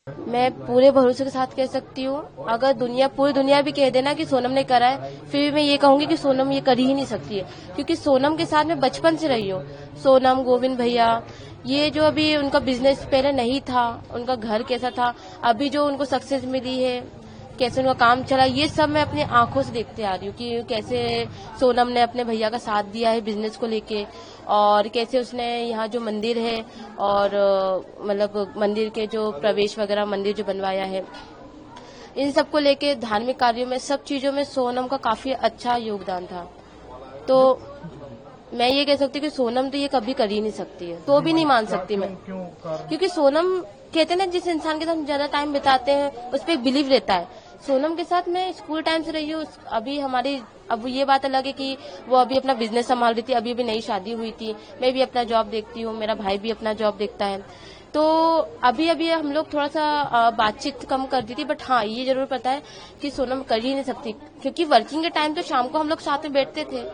मैं पूरे भरोसे के साथ कह सकती हूँ, अगर पूरी दुनिया भी कह देना कि सोनम ने करा है, फिर भी मैं ये कहूंगी कि सोनम ये कर ही नहीं सकती है, क्योंकि सोनम के साथ मैं बचपन से रही हूँ। सोनम, गोविंद भैया, ये जो अभी उनका बिजनेस पहले नहीं था, उनका घर कैसा था, अभी जो उनको सक्सेस मिली है, कैसे उनका काम चला, ये सब मैं अपनी आंखों से देखते आ रही हूँ कि कैसे सोनम ने अपने भैया का साथ दिया है बिजनेस को लेके, और कैसे उसने यहाँ जो मंदिर है और मतलब मंदिर के जो प्रवेश वगैरह मंदिर जो बनवाया है, इन सब को लेके धार्मिक कार्यों में, सब चीजों में सोनम का काफी अच्छा योगदान था। तो मैं ये कह सकती हूँ कि सोनम तो ये कभी कर ही नहीं सकती है, तो भी नहीं मान सकती मैं, क्योंकि सोनम कहते हैं ना, जिस इंसान के साथ हम ज्यादा टाइम बिताते हैं उस पर एक बिलीव रहता है। सोनम के साथ मैं स्कूल टाइम से रही हूँ। अभी हमारी, अब ये बात अलग है कि वो अभी अपना बिजनेस संभाल रही थी, अभी अभी नई शादी हुई थी, मैं भी अपना जॉब देखती हूँ, मेरा भाई भी अपना जॉब देखता है, तो अभी अभी हम लोग थोड़ा सा बातचीत कम कर दी थी। बट हाँ, ये जरूर पता है कि सोनम कर ही नहीं सकती, क्योंकि वर्किंग के टाइम तो शाम को हम लोग साथ में बैठते थे,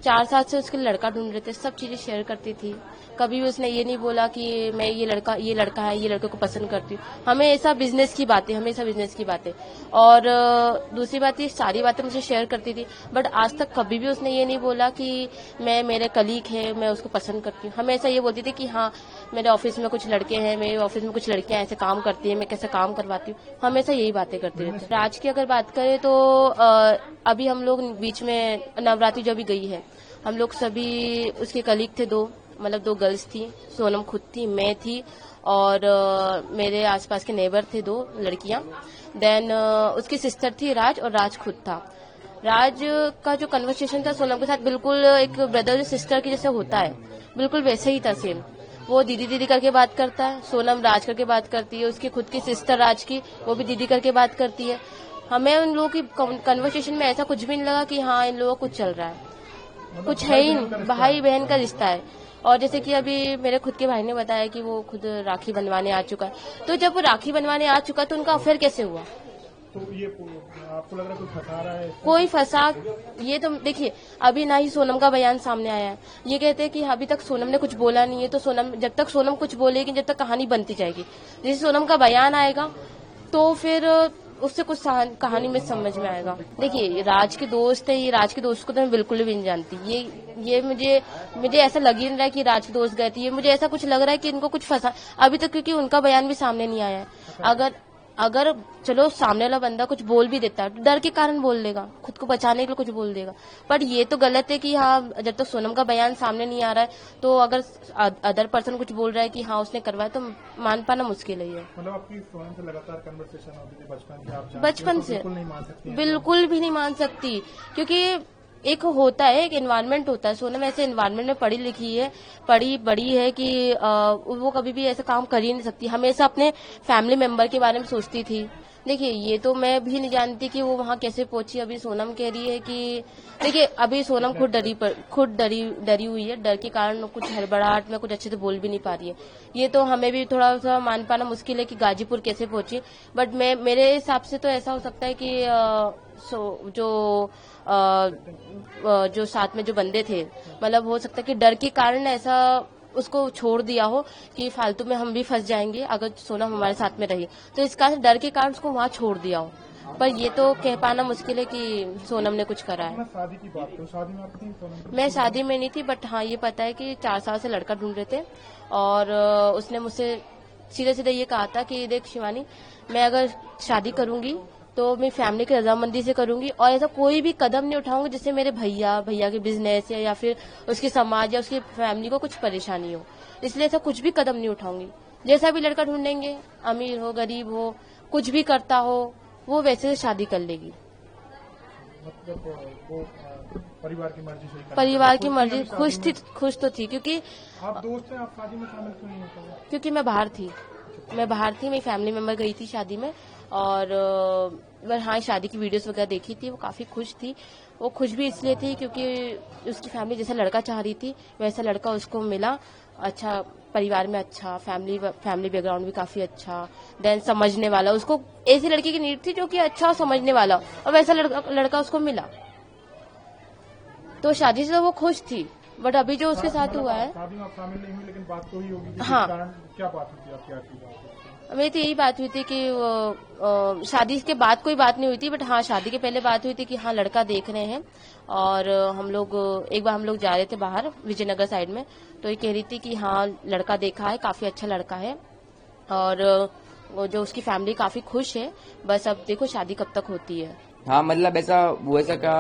4 साल से उसके लिए लड़का ढूंढ रहे थे, सब चीजें शेयर करती थी। कभी भी उसने ये नहीं बोला कि मैं ये लड़का है, ये लड़के को पसंद करती हूँ। हमेशा बिजनेस की बातें, हमेशा बिजनेस की बातें। और दूसरी बात, ये सारी बातें मुझे शेयर करती थी, बट आज तक कभी भी उसने ये नहीं बोला कि मैं, मेरे कलीग है, मैं उसको पसंद करती हूँ। हमेशा ये बोलती थी कि हाँ, मेरे ऑफिस में कुछ लड़के हैं, मेरे ऑफिस में कुछ लड़कियां ऐसे काम करती है, मैं कैसे काम करवाती हूँ, हमेशा यही बातें करती रहती। राज की अगर बात करें तो अभी हम लोग बीच में नवरात्रि जो भी गई है, हम लोग सभी उसके कलीग थे, मतलब 2 गर्ल्स थी, सोनम खुद थी, मैं थी, और मेरे आसपास के नेबर थे 2 लड़कियां। देन उसकी सिस्टर थी राज, और राज खुद था। राज का जो कन्वर्सेशन था सोनम के साथ, बिल्कुल एक ब्रदर सिस्टर की जैसे होता है, बिल्कुल वैसे ही था सेम। वो दीदी दीदी करके बात करता है, सोनम राज करके बात करती है, उसकी खुद की सिस्टर राज की, वो भी दीदी करके बात करती है। हमें उन लोगों की कन्वर्सेशन में ऐसा कुछ भी नहीं लगा कि हाँ इन लोगों को कुछ चल रहा है, कुछ है ही नहीं, भाई बहन का रिश्ता है। और जैसे कि अभी मेरे खुद के भाई ने बताया कि वो खुद राखी बनवाने आ चुका है, तो जब वो राखी बनवाने आ चुका तो उनका अफेयर कैसे हुआ? तो ये आपको लग रहा है कोई फंसा रहा है? कोई फंसा, ये तो देखिए, अभी ना ही सोनम का बयान सामने आया है, ये कहते हैं कि अभी तक सोनम ने कुछ बोला नहीं है, तो सोनम, जब तक सोनम कुछ बोलेगी, जब तक कहानी बनती जाएगी, जैसे सोनम का बयान आएगा तो फिर उससे कुछ कहानी में समझ में आएगा। देखिए, राज के दोस्त है, ये राज के दोस्त को तो मैं बिल्कुल भी नहीं जानती, ये मुझे ऐसा लग ही नहीं रहा है कि राज के दोस्त गए थे, ये मुझे ऐसा कुछ लग रहा है कि इनको कुछ फंसा अभी तक, क्योंकि उनका बयान भी सामने नहीं आया है। अगर चलो सामने वाला बंदा कुछ बोल भी देता है तो डर के कारण बोल देगा, खुद को बचाने के लिए कुछ बोल देगा, पर ये तो गलत है कि हाँ, जब तक सोनम का बयान सामने नहीं आ रहा है, तो अगर अदर पर्सन कुछ बोल रहा है कि हाँ उसने करवाया, तो मान पाना मुश्किल है। मतलब आपकी सोनम से लगातार कन्वर्सेशन होती थी बचपन से, बिल्कुल नहीं मान सकती, बिल्कुल भी नहीं मान सकती, क्योंकि एक होता है, एक एनवायरनमेंट होता है। सोनम ऐसे एनवायरनमेंट में पढ़ी लिखी है, पढ़ी बड़ी है कि वो कभी भी ऐसा काम कर ही नहीं सकती, हमेशा अपने फैमिली मेंबर के बारे में सोचती थी। देखिए, ये तो मैं भी नहीं जानती कि वो वहाँ कैसे पहुंची। अभी सोनम कह रही है कि, देखिए अभी सोनम खुद डरी हुई है, डर के कारण कुछ हड़बड़ाहट में कुछ अच्छे से बोल भी नहीं पा रही है। ये तो हमें भी थोड़ा सा मान पाना मुश्किल है कि गाजीपुर कैसे पहुंची, बट मेरे हिसाब से तो ऐसा हो सकता है कि जो साथ में जो बंदे थे, मतलब हो सकता है कि डर के कारण ऐसा उसको छोड़ दिया हो कि फालतू में हम भी फंस जाएंगे अगर सोनम हमारे साथ में रही, तो इस कारण डर के कारण उसको वहाँ छोड़ दिया हो। पर ये तो कह पाना मुश्किल है कि सोनम ने कुछ करा है। शादी की बात करो, शादी में आप थी सोनम? मैं शादी में नहीं थी, बट हाँ ये पता है कि 4 साल से लड़का ढूंढ रहे थे, और उसने मुझसे सीधे सीधे ये कहा था कि देख शिवानी, मैं अगर शादी करूंगी तो मेरी फैमिली की रजामंदी से करूंगी, और ऐसा कोई भी कदम नहीं उठाऊंगी जिससे मेरे भैया के बिजनेस या फिर उसके समाज या उसकी फैमिली को कुछ परेशानी हो, इसलिए ऐसा कुछ भी कदम नहीं उठाऊंगी। जैसा भी लड़का ढूंढेंगे, अमीर हो गरीब हो, कुछ भी करता हो, वो वैसे से शादी कर लेगी। मतलब वो परिवार की मर्जी से, परिवार की मर्जी, खुश तो थी, क्योंकि आप दोस्त हैं, आप शादी में शामिल क्यों नहीं होते? क्योंकि मैं बाहर थी, मेरी फैमिली मेंबर गई थी शादी में, और हाँ शादी की वीडियोस वगैरह देखी थी, वो काफी खुश थी। वो खुश भी इसलिए थी क्योंकि उसकी फैमिली जैसा लड़का चाह रही थी वैसा लड़का उसको मिला, अच्छा परिवार में, अच्छा फैमिली बैकग्राउंड भी काफी अच्छा, देन समझने वाला, उसको ऐसी लड़की की नीड थी जो कि अच्छा और समझने वाला, और वैसा लड़का उसको मिला, तो शादी से तो वो खुश थी। बट अभी जो उसके साथ हुआ है, शादी में आप शामिल नहीं हुई, लेकिन बात तो ही होगी, हाँ, क्या बात होती है आपकी? मेरी तो यही बात हुई थी कि शादी के बाद कोई बात नहीं हुई थी, बट हाँ शादी के पहले बात हुई थी कि हाँ लड़का देख रहे हैं। और हम लोग एक बार हम लोग जा रहे थे बाहर विजयनगर साइड में, तो ये कह रही थी कि हाँ लड़का देखा है, काफी अच्छा लड़का है और वो जो उसकी फैमिली काफी खुश है। बस अब देखो शादी कब तक होती है। हाँ मतलब ऐसा वो ऐसा का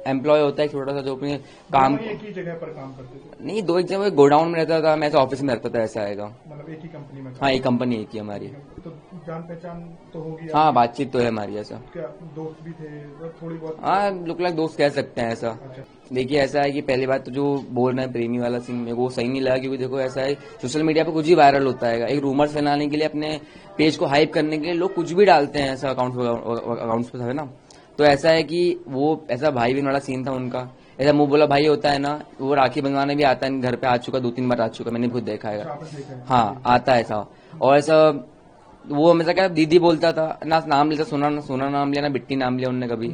एम्प्लॉय होता है छोटा सा जो अपने काम दोनों एक ही जगह पर काम करते थे? नहीं, दो एक जगह गोडाउन में रहता था, मैं ऐसा ऑफिस में रहता था, ऐसा आएगा। मतलब एक ही कंपनी में? हाँ एक कंपनी एक ही हमारी। तो जान पहचान तो होगी? हाँ बातचीत तो है हमारी ऐसा। क्या दोस्त भी थे थोड़ी बहुत? हाँ लुक लाइक दोस्त कह सकते हैं ऐसा। अच्छा। देखिए ऐसा है कि पहली बात तो जो बोल रहे हैं प्रेमी वाला सीन मेरे को सही नहीं लगा, क्योंकि देखो ऐसा है सोशल मीडिया पे कुछ भी वायरल होता है, एक रूमर्स फैलाने के लिए अपने पेज को हाइप करने के लिए लोग कुछ भी डालते हैं ऐसा अकाउंट्स पे, है ना। तो ऐसा है कि वो ऐसा भाई बहन वाला सीन था उनका, ऐसा मुंह बोला भाई होता है ना, वो राखी बंधवाने भी आता है, घर पे आ चुका 2-3 बार आ चुका, मैंने खुद देखा है। आपने देखा है? हाँ आता है ऐसा। और ऐसा वो हमेशा क्या दीदी बोलता था ना, नाम लेता, सोना नाम लिया ना बिट्टी नाम लिया उनने कभी,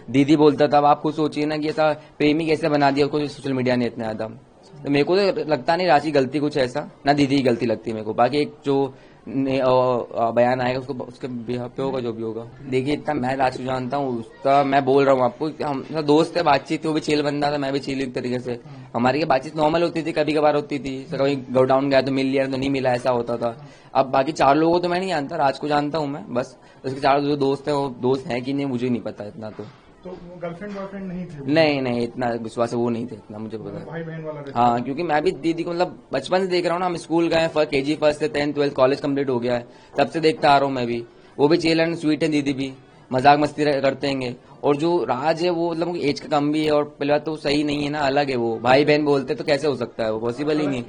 दीदी बोलता था। अब आप खुद सोचिए ना कि ऐसा प्रेमी कैसे बना दिया उसको सोशल मीडिया ने इतना ज्यादा। तो मेरे को तो लगता नहीं राशि गलती कुछ ऐसा, ना दीदी की गलती लगती है मेरे को। बाकी एक जो बयान आएगा उसको उसके बिहाफ पे होगा जो भी होगा। देखिए इतना मैं राशि को जानता हूँ, उसका मैं बोल रहा हूँ आपको, हम दोस्त है, बातचीत वो भी चिल बंदा था, मैं भी चिल एक तरीके से। हमारी बातचीत नॉर्मल होती थी, कभी कभार होती थी, कभी गोडाउन गया तो मिल लिया तो नहीं मिला, ऐसा होता था। अब बाकी 4 लोगों को तो मैं नहीं जानता, राज को जानता हूँ मैं बस। उसके 4 जो दोस्त है वो दोस्त है कि नहीं मुझे नहीं पता इतना। तो गर्लफ्रेंड बॉयफ्रेंड नहीं थे? नहीं इतना विश्वास है वो नहीं थे, इतना मुझे पता है। भाई बहन वाला रिश्ता? हाँ क्योंकि मैं भी दीदी को मतलब बचपन से देख रहा हूँ ना, हम स्कूल गए KG 1 से 10th 12th कॉलेज कंप्लीट हो गया है, तब से देखता आ रहा हूँ मैं भी। वो भी चिल एंड स्वीट है, दीदी भी मजाक मस्ती करते हैं। और जो राज है वो मतलब एज का कम भी है, और पहले बात तो सही नहीं है ना, अलग है वो, भाई बहन बोलते तो कैसे हो सकता है, वो पॉसिबल ही नहीं।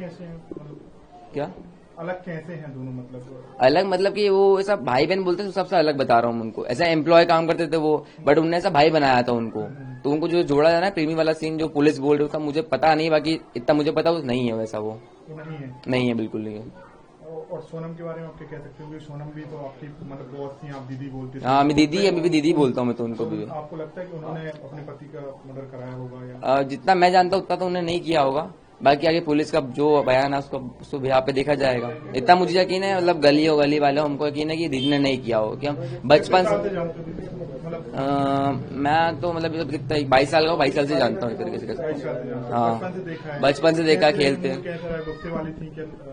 क्या अलग कैसे हैं दोनों? मतलब अलग मतलब कि वो ऐसा भाई बहन बोलते तो सबसे अलग बता रहा हूँ उनको, ऐसा एम्प्लॉय काम करते थे वो, बट उनने ऐसा भाई बनाया था उनको। तो उनको जो जोड़ा जाना है प्रेमी वाला सीन जो पुलिस बोल रही था मुझे पता नहीं, बाकी इतना मुझे पता वो नहीं है वैसा, वो नहीं है बिल्कुल नहीं है। और सोनम के बारे में आप क्या कह सकते हो? सोनम भी तो आपकी मतलब बहुत थी, आप दीदी बोलते थे। हाँ मैं दीदी, अभी भी दीदी बोलता हूँ मैं तो उनको भी। आपको लगता है कि उन्होंने अपने पति का मर्डर कराया होगा या? जितना मैं जानता हूँ उतना तो उन्होंने नहीं किया होगा, बाकी आगे पुलिस का जो बयान है उसको यहाँ पे देखा जाएगा। इतना मुझे यकीन है, मतलब गली वाले हमको यकीन है कि दीदी ने नहीं किया होगा, कि हम बचपन से मैं तो मतलब कितना 22 साल का, 22 साल से जानता हूँ एक तरीके से। हाँ बचपन से देखा, खेलते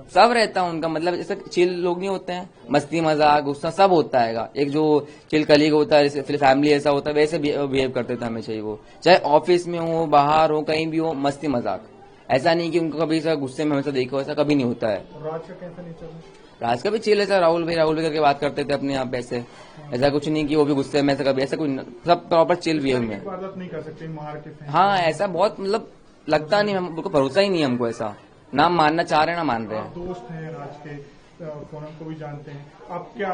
सब रहता है उनका, मतलब जैसे चिल लोग नहीं होते हैं, मस्ती मजाक गुस्सा सब होता है। एक जो चिल कलीग होता है, जैसे फैमिली ऐसा होता है, वैसे बिहेव करते थे हमेशा ही वो, चाहे ऑफिस में हो बाहर हो कहीं भी हो, मस्ती मजाक। ऐसा नहीं कि उनको कभी गुस्से में हमेशा देखो, ऐसा कभी नहीं होता है। राज का कैसा नेचर है? राज का भी चिल है, राहुल भाई करके बात करते थे अपने आप, ऐसा कुछ नहीं कि वो भी गुस्से में, ऐसा कभी ऐसा कुछ, सब प्रॉपर चिल भी है उनमें। नहीं कर सकते मार के? हाँ ऐसा बहुत मतलब लगता नहीं, हमको भरोसा ही नहीं है हमको, ऐसा ना मानना चाह रहे हैं ना मान रहे हैं। दोस्त हैं राज के, सोनम को भी जानते हैं, आप क्या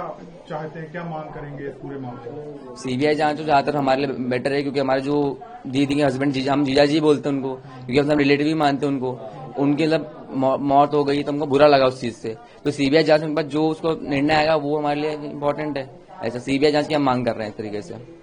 चाहते हैं, क्या मांग करेंगे इस पूरे मामले में? सीबीआई जांच तो ज्यादातर हमारे लिए बेटर है, क्योंकि हमारे जो दीदी के हस्बैंड हम जीजा जी बोलते हैं उनको, क्योंकि हम सब रिलेटिव भी मानते हैं उनको, उनकी मतलब मौत हो गई तो हमको बुरा लगा उस चीज से। तो सीबीआई जांच के बाद जो उसको निर्णय आएगा वो हमारे लिए इम्पोर्टेंट है, ऐसा सीबीआई जांच की हम मांग कर रहे हैं एक तरीके से।